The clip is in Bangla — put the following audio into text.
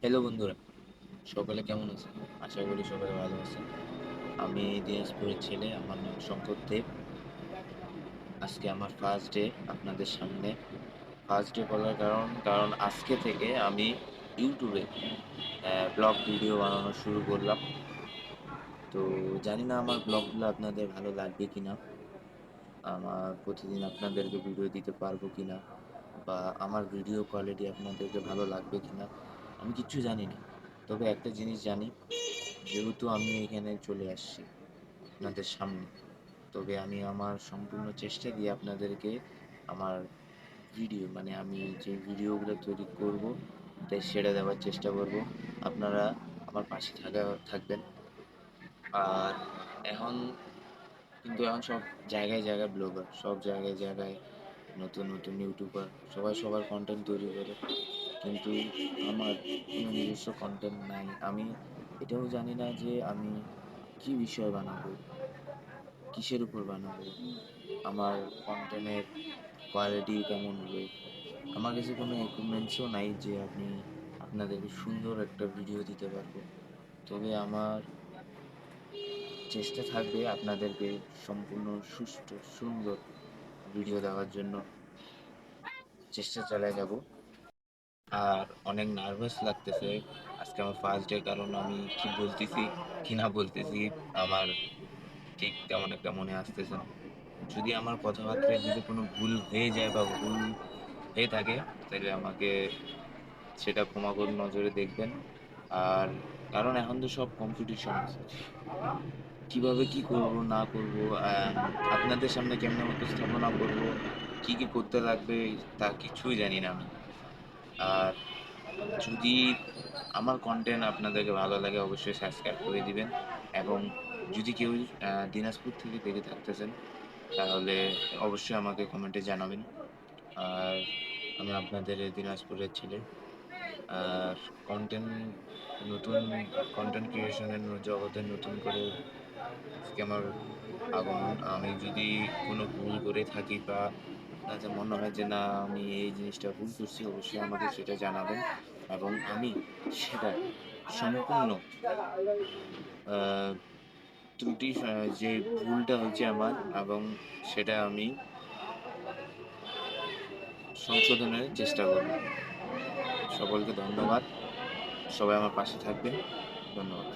হ্যালো বন্ধুরা, সকলে কেমন আছেন? আশা করি সকলে ভালো আছেন। আমি দিনাজপুরের ছেলে, আমার নাম শঙ্কর দেব। আজকে আমার ফার্স্ট ডে আপনাদের সামনে। ফার্স্ট ডে বলার কারণ আজকে থেকে আমি ইউটিউবে ব্লগ ভিডিও বানানো শুরু করলাম। তো জানি না আমার ব্লগগুলো আপনাদের ভালো লাগবে কিনা, আমার প্রতিদিন আপনাদেরকে ভিডিও দিতে পারবো কিনা, বা আমার ভিডিও কোয়ালিটি আপনাদেরকে ভালো লাগবে কিনা, আমি কিচ্ছু জানি না। তবে একটা জিনিস জানি, যেহেতু আমি এখানে চলে আসছি আপনাদের সামনে, তবে আমি আমার সম্পূর্ণ চেষ্টা দিয়ে আপনাদেরকে আমার ভিডিও, মানে আমি যে ভিডিওগুলো তৈরি করব তাই সেটা দেওয়ার চেষ্টা করব। আপনারা আমার পাশে থাকবেন। আর এখন এখন সব জায়গায় জায়গায় ব্লগার, সব জায়গায় জায়গায় নতুন নতুন ইউটিউবার, সবাই সবার কন্টেন্ট তৈরি করে, কিন্তু আমার কোনো নিজস্ব কন্টেন্ট নাই। আমি এটাও জানি না যে আমি কি বিষয় বানাবো, কিসের উপর বানাবো, আমার কন্টেন্টের কোয়ালিটি কেমন হবে। আমার কাছে কোনো ইকুইপমেন্টসও নাই যে আমি আপনাদেরকে সুন্দর একটা ভিডিও দিতে পারবো। তবে আমার চেষ্টা থাকবে আপনাদেরকে সম্পূর্ণ সুষ্ঠু সুন্দর ভিডিও দেওয়ার জন্য চেষ্টা চালিয়ে যাব। আর অনেক নার্ভাস লাগতেছে আজকে আমার ফার্স্ট ডে, কারণ আমি কি বলতেছি কি না বলতেছি আমার ঠিক তেমন একটা মনে আসতেছে না। যদি আমার কথাবার্তায় যদি কোনো ভুল হয়ে যায় বা ভুল হয়ে থাকে, তাহলে আমাকে সেটা ক্ষমা করে নজরে দেখবেন। আর কারণ এখন তো সব কম্পিটিশন আছে, কিভাবে কি করব না করব, আপনাদের সামনে কেমনে উপস্থাপনা করব, কি কি করতে লাগবে তা কিছুই জানি না আমি। আর যদি আমার কন্টেন্ট আপনাদেরকে ভালো লাগে, অবশ্যই সাবস্ক্রাইব করে দিবেন। এবং যদি কেউ দিনাজপুর থেকে দেখে থাকতেছেন, তাহলে অবশ্যই আমাকে কমেন্টে জানাবেন। আর আমি আপনাদের এই দিনাজপুরের ছেলে। আর কন্টেন্ট নতুন কন্টেন্ট ক্রিয়েশনের জগতে নতুন করে আজকে আমার আগমন। আমি যদি কোনো ভুল করে থাকি বা আপনাদের মনে হয় যে না আমি এই জিনিসটা ভুল করছি, অবশ্যই আমাকে সেটা জানাবেন এবং আমি সেটা সম্পূর্ণ আহ, ত্রুটি, যে ভুলটা হয়েছে আমার, এবং সেটা আমি সংশোধনের চেষ্টা করব। সকলকে ধন্যবাদ। সবাই আমার পাশে থাকবেন। ধন্যবাদ।